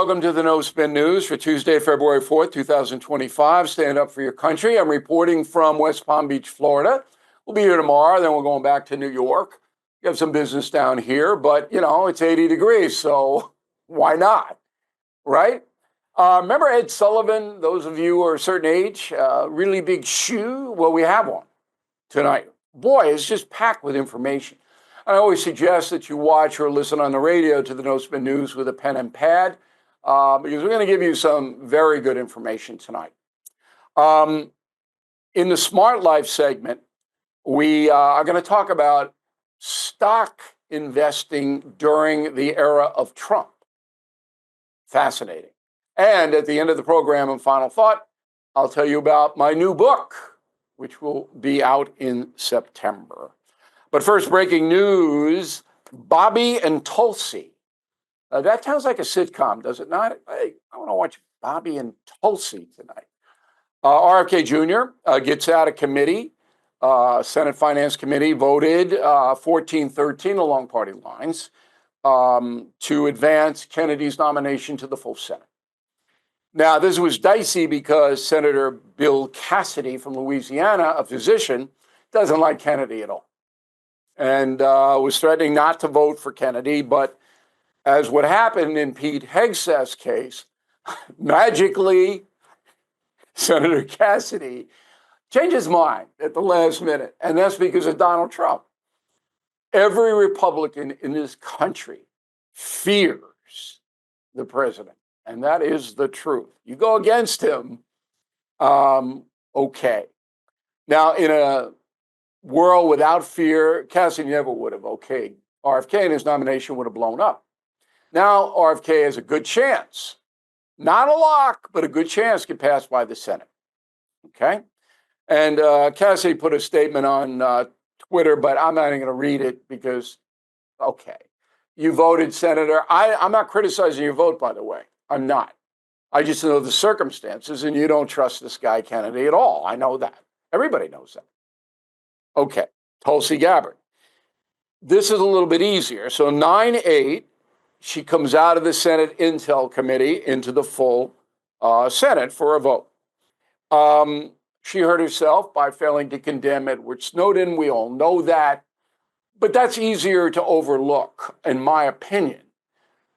welcome to the No Spin News for Tuesday, February 4th, 2025. Stand up for your country. I'm reporting from West Palm Beach, Florida. We'll be here tomorrow, then we're going back to New York. We have some business down here, but, it's 80 degrees, so why not, right? Remember Ed Sullivan, those of you who are a certain age, really big shoe? Well, we have one tonight. Boy, it's just packed with information. I always suggest that you watch or listen on the radio to the No Spin News with a pen and pad, because we're going to give you some very good information tonight. In the Smart Life segment, we are going to talk about stock investing during the era of Trump. Fascinating. And at the end of the program and final thought, I'll tell you about my new book, which will be out in September. But first, breaking news, Bobby and Tulsi. That sounds like a sitcom, does it not? I want to watch Bobby and Tulsi tonight. RFK Jr. Gets out of committee. Senate Finance Committee voted 14-13 along party lines to advance Kennedy's nomination to the full Senate. Now, this was dicey because Senator Bill Cassidy from Louisiana, a physician, doesn't like Kennedy at all, and was threatening not to vote for Kennedy. But as what happened in Pete Hegseth's case, magically, Senator Cassidy changed his mind at the last minute, and that's because of Donald Trump. Every Republican in this country fears the president, and that is the truth. You go against him, okay. Now, in a world without fear, Cassidy never would have okayed RFK, and his nomination would have blown up. Now, RFK has a good chance, not a lock, but a good chance to get passed by the Senate, okay? And Cassidy put a statement on Twitter, but I'm not even going to read it because, okay, you voted, Senator. I'm not criticizing your vote, by the way. I'm not. I just know the circumstances, and you don't trust this guy, Kennedy, at all. I know that. Everybody knows that. Okay, Tulsi Gabbard. This is a little bit easier. So 9-8, she comes out of the Senate Intel Committee into the full Senate for a vote. She hurt herself by failing to condemn Edward Snowden. We all know that. But that's easier to overlook, in my opinion,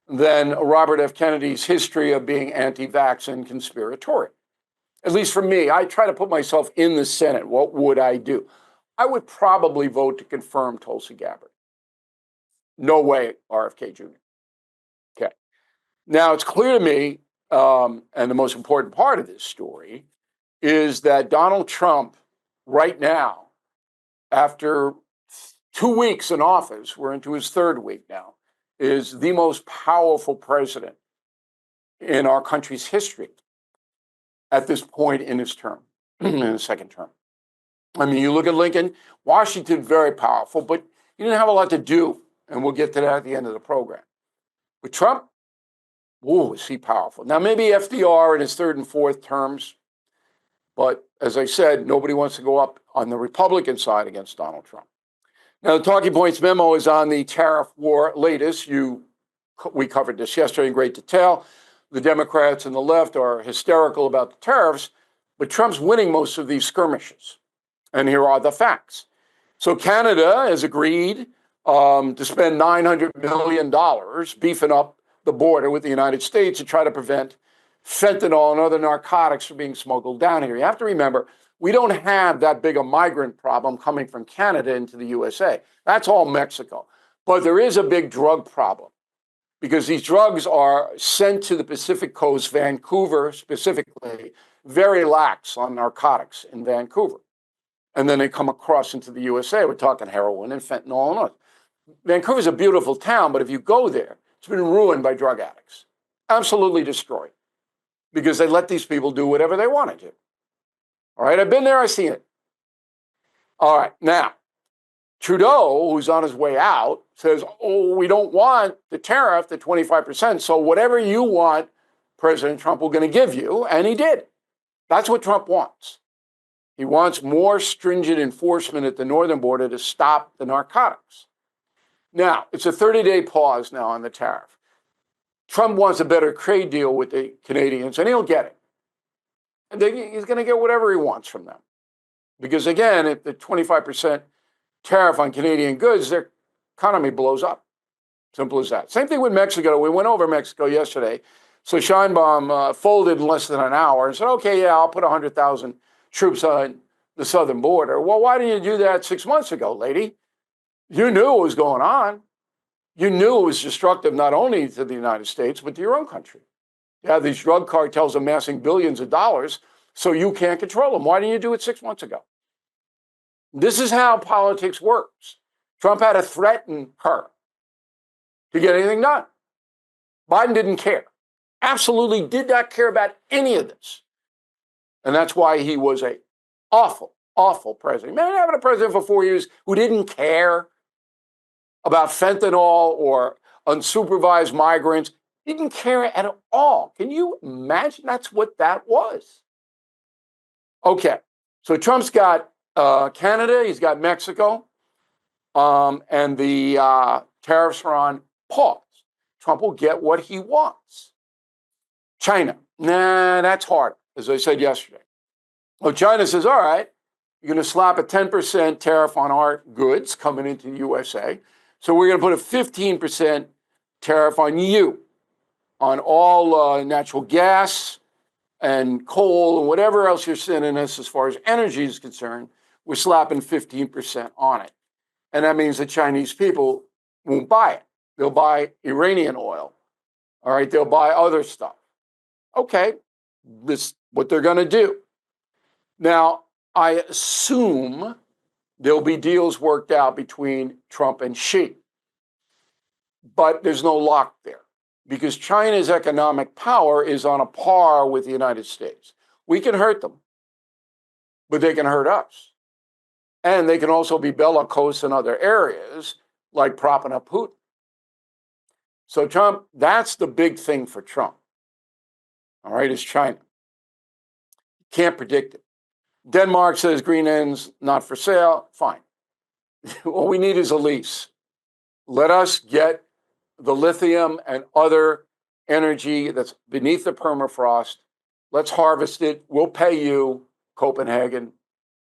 than Robert F. Kennedy's history of being anti-vax and conspiratorial. At least for me, I try to put myself in the Senate. What would I do? I would probably vote to confirm Tulsi Gabbard. No way, RFK Jr. Okay. Now, it's clear to me, and the most important part of this story, is that Donald Trump, right now, after 2 weeks in office, we're into his third week now, is the most powerful president in our country's history at this point in his term, in his second term. I mean, you look at Lincoln, Washington, very powerful, but he didn't have a lot to do, and we'll get to that at the end of the program. With Trump, whoa, is he powerful. Now, maybe FDR in his third and fourth terms, but as I said, nobody wants to go up on the Republican side against Donald Trump. Now, the Talking Points memo is on the tariff war latest. We covered this yesterday in great detail. The Democrats and the left are hysterical about the tariffs, but Trump's winning most of these skirmishes. And here are the facts. So Canada has agreed to spend $900 million beefing up the border with the United States to try to prevent fentanyl and other narcotics from being smuggled down here. You have to remember, we don't have that big a migrant problem coming from Canada into the USA. That's all Mexico. But there is a big drug problem because these drugs are sent to the Pacific Coast, Vancouver specifically, very lax on narcotics in Vancouver. And then they come across into the USA. We're talking heroin and fentanyl and all. Vancouver's a beautiful town, but if you go there, it's been ruined by drug addicts. Absolutely destroyed. Because they let these people do whatever they want to do. All right, I've been there, I've seen it. All right, now, Trudeau, who's on his way out, says, oh, we don't want the tariff, the 25%, so whatever you want, President Trump, we're going to give you, and he did. That's what Trump wants. He wants more stringent enforcement at the northern border to stop the narcotics. Now, it's a 30-day pause now on the tariff. Trump wants a better trade deal with the Canadians, and he'll get it. And he's going to get whatever he wants from them. Because again, if the 25% tariff on Canadian goods, their economy blows up. Simple as that. Same thing with Mexico. We went over Mexico yesterday. So Scheinbaum folded in less than an hour and said, okay, yeah, I'll put 100,000 troops on the southern border. Well, why didn't you do that 6 months ago, lady? You knew what was going on. You knew it was destructive not only to the United States, but to your own country. You have these drug cartels amassing billions of dollars, so you can't control them. Why didn't you do it 6 months ago? This is how politics works. Trump had to threaten her to get anything done. Biden didn't care. Absolutely did not care about any of this. And that's why he was a awful, awful president. Imagine having a president for 4 years who didn't care about fentanyl or unsupervised migrants. Didn't care at all. Can you imagine? That's what that was. Okay, so Trump's got Canada, he's got Mexico, and the tariffs are on pause. Trump will get what he wants. China, nah, that's hard, as I said yesterday. Well, China says, all right, you're going to slap a 10% tariff on our goods coming into the USA. So we're going to put a 15% tariff on you, on all natural gas and coal and whatever else you're sending us as far as energy is concerned. We're slapping 15% on it. And that means the Chinese people won't buy it. They'll buy Iranian oil. All right, they'll buy other stuff. Okay, this is what they're going to do. Now, I assume there'll be deals worked out between Trump and Xi. But there's no lock there because China's economic power is on a par with the United States. We can hurt them, but they can hurt us. And they can also be bellicose in other areas, like propping up Putin. So Trump, that's the big thing for Trump. All right, is China. Can't predict it. Denmark says Greenland's not for sale. Fine. All we need is a lease. Let us get the lithium and other energy that's beneath the permafrost. Let's harvest it. We'll pay you, Copenhagen,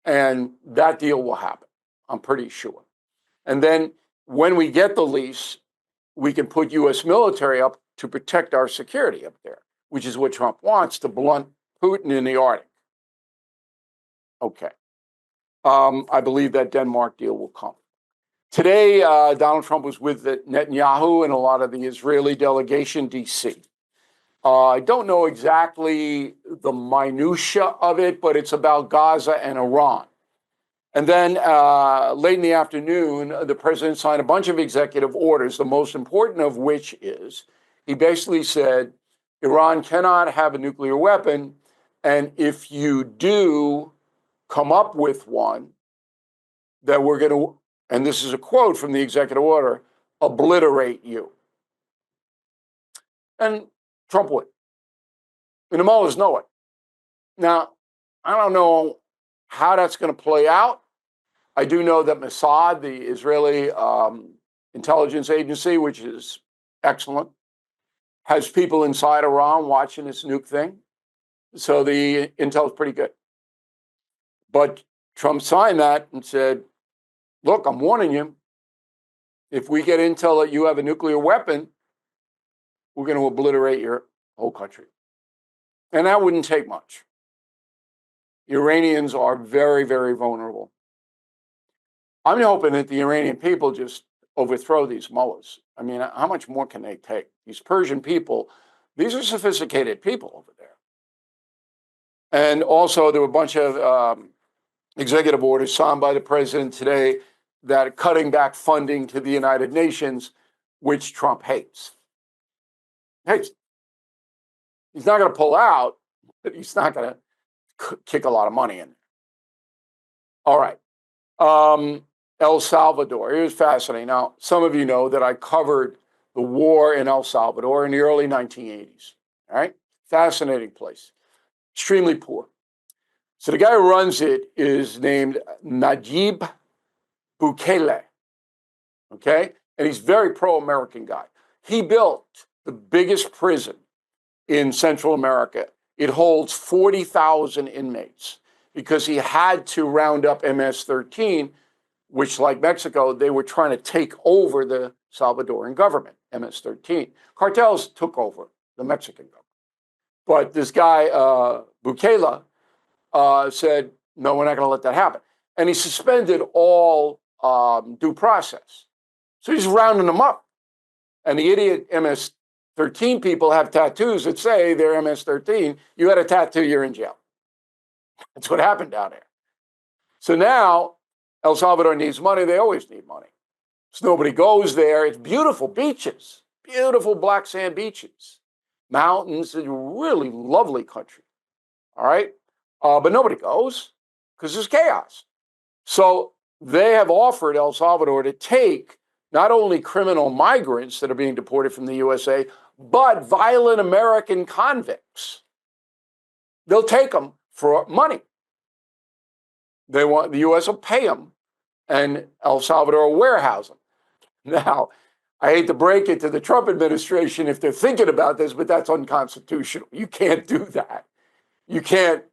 and that deal will happen. I'm pretty sure. And then when we get the lease, we can put U.S. military up to protect our security up there, which is what Trump wants, to blunt Putin in the Arctic. Okay. I believe that Denmark deal will come. Today, Donald Trump was with Netanyahu and a lot of the Israeli delegation, D.C. I don't know exactly the minutia of it, but it's about Gaza and Iran. And then late in the afternoon, the president signed a bunch of executive orders, the most important of which is he basically said, Iran cannot have a nuclear weapon, and if you do come up with one, that we're going to, and this is a quote from the executive order, obliterate you. And Trump would. And the mullahs know it. Now, I don't know how that's going to play out. I do know that Mossad, the Israeli intelligence agency, which is excellent, has people inside Iran watching this nuke thing. So the intel is pretty good. But Trump signed that and said, look, I'm warning you. If we get intel that you have a nuclear weapon, we're going to obliterate your whole country. And that wouldn't take much. Iranians are very, very vulnerable. I'm hoping that the Iranian people just overthrow these mullahs. I mean, how much more can they take? These Persian people, these are sophisticated people over there. And also, there were a bunch of executive orders signed by the president today that are cutting back funding to the United Nations, which Trump hates. Hates. He's not going to pull out, but he's not going to kick a lot of money in. All right. El Salvador. It was fascinating. Now, some of you know that I covered the war in El Salvador in the early 1980s. All right. Fascinating place. Extremely poor. So the guy who runs it is named Nayib Bukele. Okay. And he's a very pro-American guy. He built the biggest prison in Central America. It holds 40,000 inmates because he had to round up MS-13, which, like Mexico, they were trying to take over the Salvadoran government, MS-13. Cartels took over the Mexican government. But this guy, Bukele, said, no, we're not going to let that happen. And he suspended all due process. So he's rounding them up. And the idiot MS-13 people have tattoos that say they're MS-13. You had a tattoo, you're in jail. That's what happened down there. So now El Salvador needs money. They always need money. So nobody goes there. It's beautiful beaches, beautiful black sand beaches, mountains, a really lovely country. All right. But nobody goes because there's chaos. So they have offered El Salvador to take not only criminal migrants that are being deported from the USA, but violent American convicts. They'll take them for money. The US will pay them, and El Salvador will warehouse them. Now, I hate to break it to the Trump administration if they're thinking about this, but that's unconstitutional. You can't do that. You can't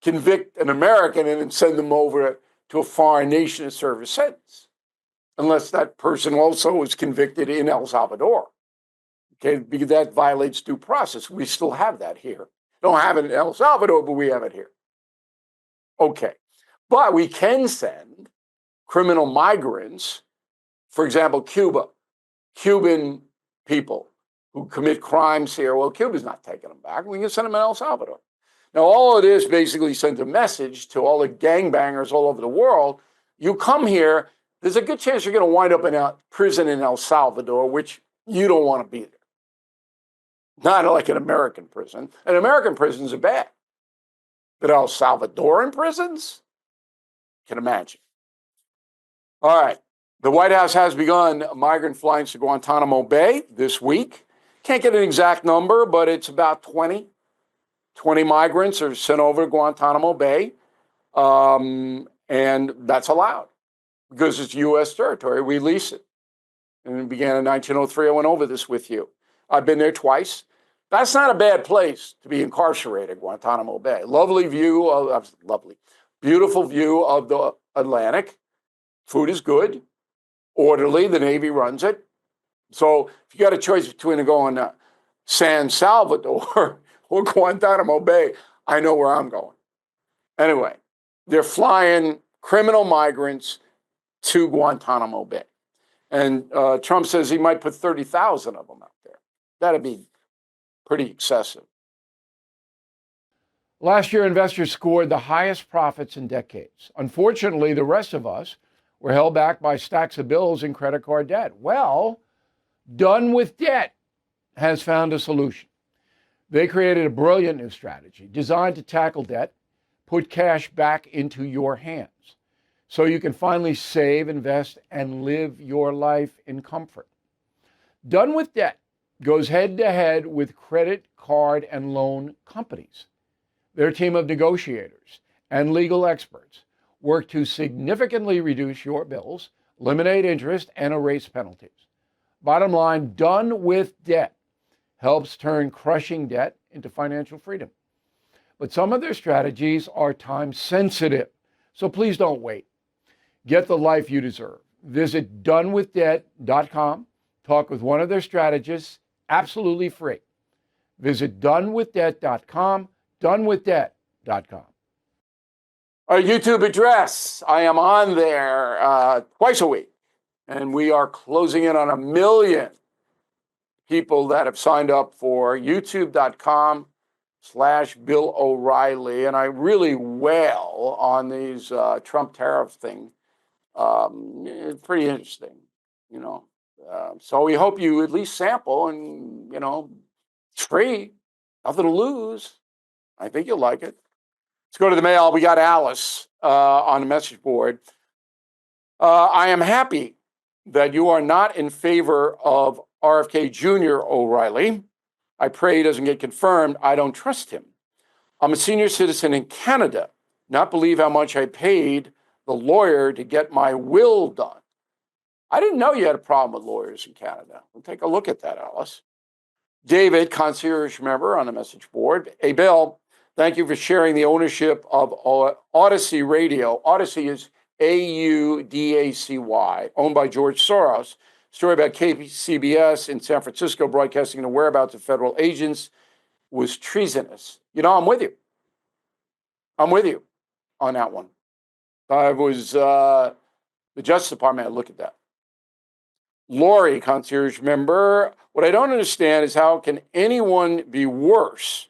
convict an American and then send them over to a foreign nation to serve a sentence, unless that person also was convicted in El Salvador. Okay, because that violates due process. We still have that here. Don't have it in El Salvador, but we have it here. Okay, but we can send criminal migrants, for example, Cuba, Cuban people who commit crimes here. Well, Cuba's not taking them back. We can send them in El Salvador. Now, all it is basically sends a message to all the gangbangers all over the world. You come here, there's a good chance you're going to wind up in a prison in El Salvador, which you don't want to be there. Not like an American prison. And American prisons are bad. But El Salvadoran prisons? Can imagine. All right. The White House has begun migrant flights to Guantanamo Bay this week. Can't get an exact number, but it's about 20. 20 migrants are sent over to Guantanamo Bay, and that's allowed because it's U.S. territory. We lease it. And it began in 1903. I went over this with you. I've been there twice. That's not a bad place to be incarcerated, Guantanamo Bay. Beautiful view of the Atlantic. Food is good, orderly. The Navy runs it. So if you got a choice between going to San Salvador or Guantanamo Bay, I know where I'm going. Anyway, they're flying criminal migrants to Guantanamo Bay. And Trump says he might put 30,000 of them out there. That'd be pretty excessive. Last year, investors scored the highest profits in decades. Unfortunately, the rest of us were held back by stacks of bills and credit card debt. Well, Done with Debt has found a solution. They created a brilliant new strategy designed to tackle debt, put cash back into your hands, so you can finally save, invest, and live your life in comfort. Done with Debt goes head to head with credit card and loan companies. Their team of negotiators and legal experts work to significantly reduce your bills, eliminate interest, and erase penalties. Bottom line, Done with Debt helps turn crushing debt into financial freedom. But some of their strategies are time sensitive, so please don't wait. Get the life you deserve. Visit donewithdebt.com. Talk with one of their strategists, absolutely free. Visit donewithdebt.com, donewithdebt.com. Our YouTube address, I am on there twice a week, and we are closing in on 1 million people that have signed up for youtube.com/Bill O'Reilly, and I really wail on these Trump tariff thing. It's pretty interesting, you know. So we hope you at least sample, and, you know, it's free, nothing to lose. I think you'll like it. Let's go to the mail. We got Alice on the message board. I am happy that you are not in favor of RFK Jr. O'Reilly. I pray he doesn't get confirmed. I don't trust him. I'm a senior citizen in Canada. Not believe how much I paid the lawyer to get my will done. I didn't know you had a problem with lawyers in Canada. We'll take a look at that, Alice. David, concierge member on the message board. Hey, Bill, thank you for sharing the ownership of Odyssey Radio. Odyssey is Audacy, owned by George Soros. Story about KCBS in San Francisco broadcasting the whereabouts of federal agents was treasonous. You know, I'm with you. I'm with you on that one. I was the Justice Department had looked at that. Lori, concierge member, what I don't understand is how can anyone be worse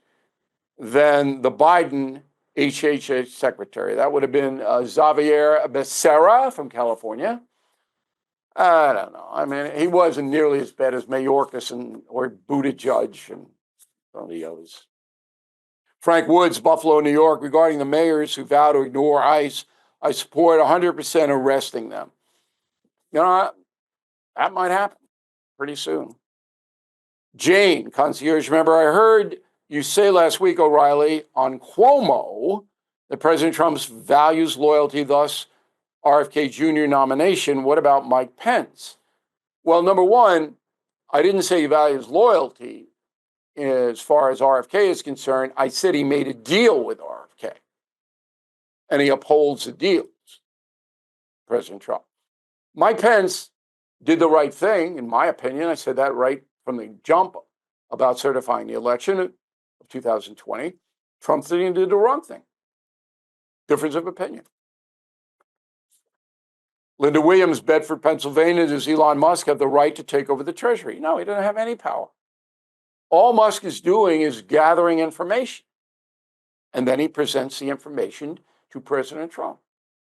than the Biden HHS secretary? That would have been Xavier Becerra from California. I don't know. I mean, he wasn't nearly as bad as Mayorkas or Buttigieg and some of the others. Frank Woods, Buffalo, New York, regarding the mayors who vow to ignore ICE, I support 100% arresting them. You know, that might happen pretty soon. Jane, concierge member, I heard you say last week, O'Reilly, on Cuomo, that President Trump values loyalty, thus RFK Jr. nomination. What about Mike Pence? Well, number one, I didn't say he values loyalty as far as RFK is concerned. I said he made a deal with RFK, and he upholds the deals, President Trump. Mike Pence did the right thing, in my opinion. I said that right from the jump about certifying the election of 2020. Trump said he did the wrong thing. Difference of opinion. Linda Williams, Bedford, Pennsylvania. Does Elon Musk have the right to take over the Treasury? No, he doesn't have any power. All Musk is doing is gathering information. And then he presents the information to President Trump.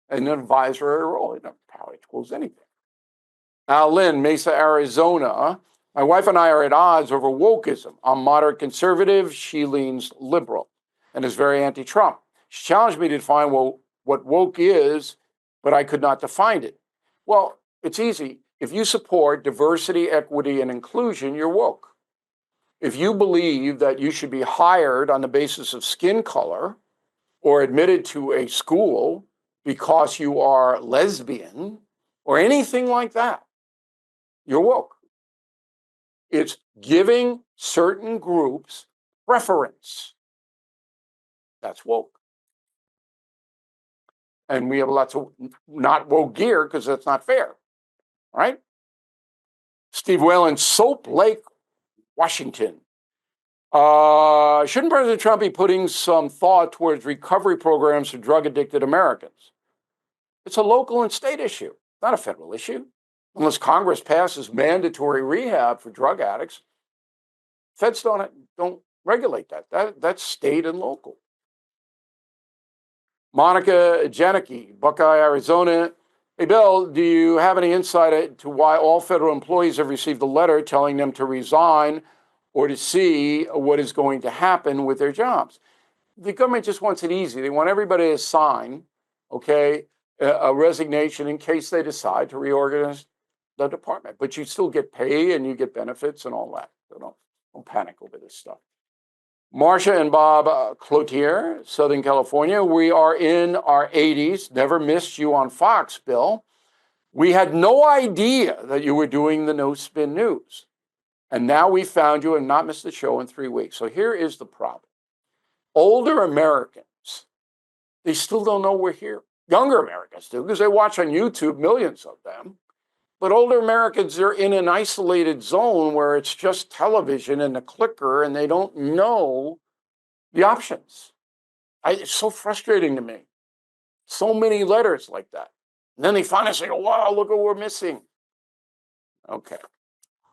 An advisory role. He doesn't have power equals anything. Al Lynn, Mesa, Arizona. My wife and I are at odds over wokeism. I'm moderate conservative. She leans liberal and is very anti-Trump. She challenged me to define what woke is, but I could not define it. Well, it's easy. If you support diversity, equity, and inclusion, you're woke. If you believe that you should be hired on the basis of skin color or admitted to a school because you are lesbian or anything like that, you're woke. It's giving certain groups preference. That's woke. And we have lots of not woke gear because that's not fair. All right? Steve Whalen, Soap Lake, Washington. Shouldn't President Trump be putting some thought towards recovery programs for drug-addicted Americans? It's a local and state issue, not a federal issue. Unless Congress passes mandatory rehab for drug addicts, feds don't regulate that. That's state and local. Monica Janicki, Buckeye, Arizona. Hey, Bill, do you have any insight into why all federal employees have received a letter telling them to resign or to see what is going to happen with their jobs? The government just wants it easy. They want everybody to sign, okay, a resignation in case they decide to reorganize the department. But you still get pay and you get benefits and all that. So don't panic over this stuff. Marcia and Bob Cloutier, Southern California. We are in our 80s. Never missed you on Fox, Bill. We had no idea that you were doing the No Spin News. And now we found you and not missed the show in 3 weeks. So here is the problem. Older Americans, they still don't know we're here. Younger Americans do, because they watch on YouTube, millions of them. But older Americans, they're in an isolated zone where it's just television and a clicker, and they don't know the options. It's so frustrating to me. So many letters like that. And then they finally say, oh, wow, look what we're missing. Okay.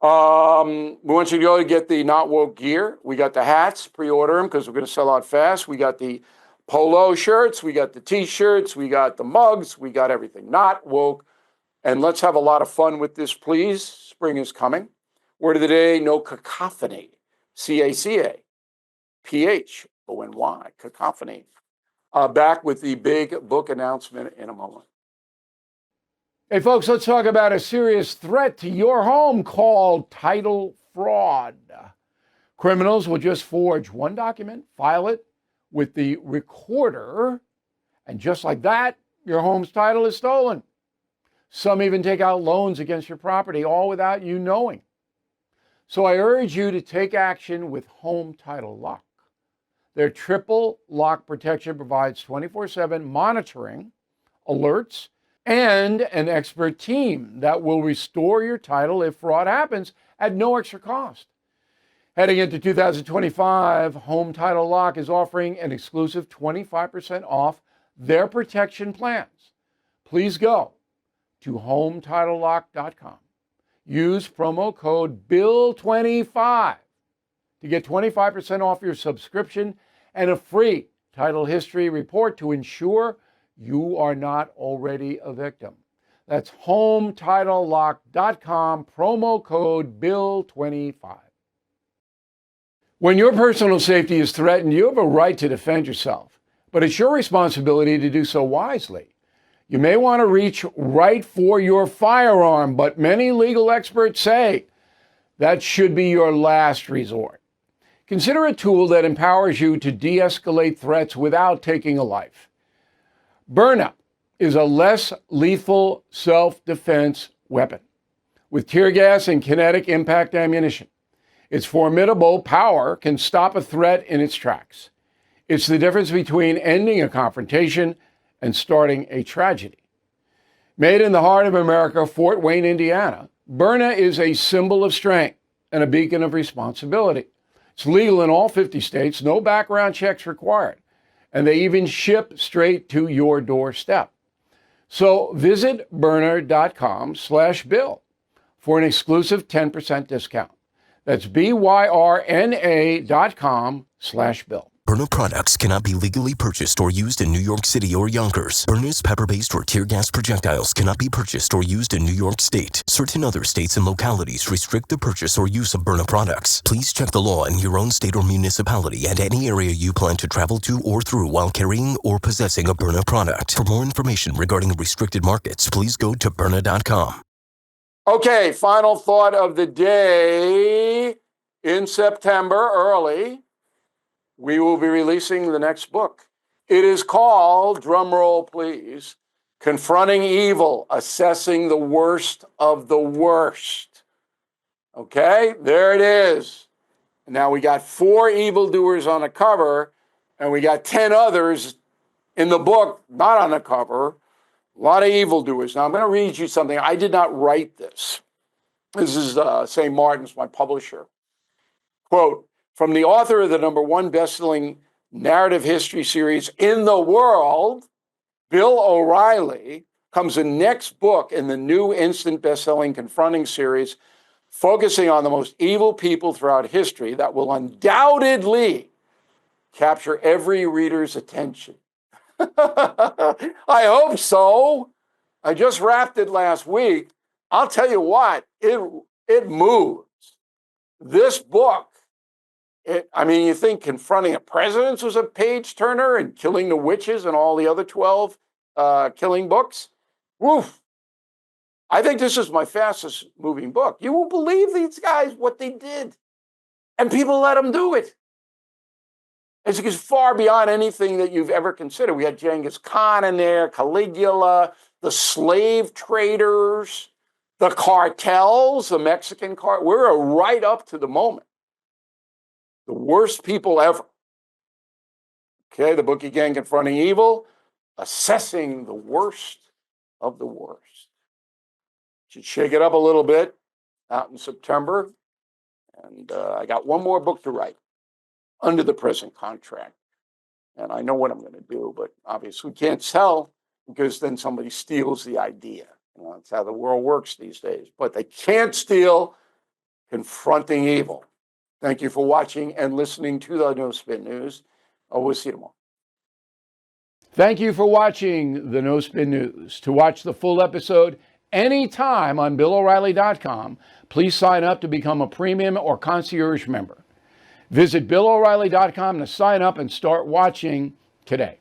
We want you to go to get the Not Woke gear. We got the hats, pre-order them because we're going to sell out fast. We got the polo shirts. We got the T-shirts. We got the mugs. We got everything. Not Woke. And let's have a lot of fun with this, please. Spring is coming. Word of the day, no cacophony. CACAPHONY, cacophony. Back with the big book announcement in a moment. Hey, folks, let's talk about a serious threat to your home called title fraud. Criminals will just forge one document, file it with the recorder, and just like that, your home's title is stolen. Some even take out loans against your property, all without you knowing. So I urge you to take action with Home Title Lock. Their triple lock protection provides 24/7 monitoring, alerts, and an expert team that will restore your title if fraud happens at no extra cost. Heading into 2025, Home Title Lock is offering an exclusive 25% off their protection plans. Please go to HometitleLock.com. Use promo code BILL25 to get 25% off your subscription and a free title history report to ensure you are not already a victim. That's HometitleLock.com, promo code BILL25. When your personal safety is threatened, you have a right to defend yourself, but it's your responsibility to do so wisely. You may want to reach right for your firearm, but many legal experts say that should be your last resort. Consider a tool that empowers you to de-escalate threats without taking a life. Byrna is a less lethal self-defense weapon with tear gas and kinetic impact ammunition. Its formidable power can stop a threat in its tracks. It's the difference between ending a confrontation and starting a tragedy. Made in the heart of America, Fort Wayne, Indiana, Byrna is a symbol of strength and a beacon of responsibility. It's legal in all 50 states, no background checks required, and they even ship straight to your doorstep. So visit Byrna.com/bill for an exclusive 10% discount. That's BYRNA.com/bill. Byrna products cannot be legally purchased or used in New York City or Yonkers. Byrna's pepper-based or tear gas projectiles cannot be purchased or used in New York State. Certain other states and localities restrict the purchase or use of Byrna products. Please check the law in your own state or municipality and any area you plan to travel to or through while carrying or possessing a Byrna product. For more information regarding restricted markets, please go to Byrna.com. Okay, final thought of the day. In September, early, we will be releasing the next book. It is called, drumroll please, Confronting Evil, Assessing the Worst of the Worst. Okay, there it is. Now we got 4 evildoers on the cover, and we got 10 others in the book, not on the cover. A lot of evildoers. Now I'm going to read you something. I did not write this. This is St. Martin's, my publisher. Quote, from the author of the #1 best-selling narrative history series in the world, Bill O'Reilly, comes the next book in the new instant best-selling Confronting series, focusing on the most evil people throughout history that will undoubtedly capture every reader's attention. I hope so. I just wrapped it last week. I'll tell you what, it moves. This book, you think Confronting a President was a page turner and Killing the Witches and all the other 12 killing books? Woof. I think this is my fastest moving book. You won't believe these guys, what they did. And people let them do it. It's far beyond anything that you've ever considered. We had Genghis Khan in there, Caligula, the slave traders, the cartels, the Mexican cartel. We're right up to the moment. The worst people ever. Okay, the book again, Confronting Evil, Assessing the Worst of the Worst. Should shake it up a little bit out in September. And I got one more book to write under the present contract. And I know what I'm going to do, but obviously we can't sell because then somebody steals the idea. That's how the world works these days. But they can't steal Confronting Evil. Thank you for watching and listening to the No Spin News. We'll see you tomorrow. Thank you for watching the No Spin News. To watch the full episode anytime on BillO'Reilly.com, please sign up to become a premium or concierge member. Visit BillO'Reilly.com to sign up and start watching today.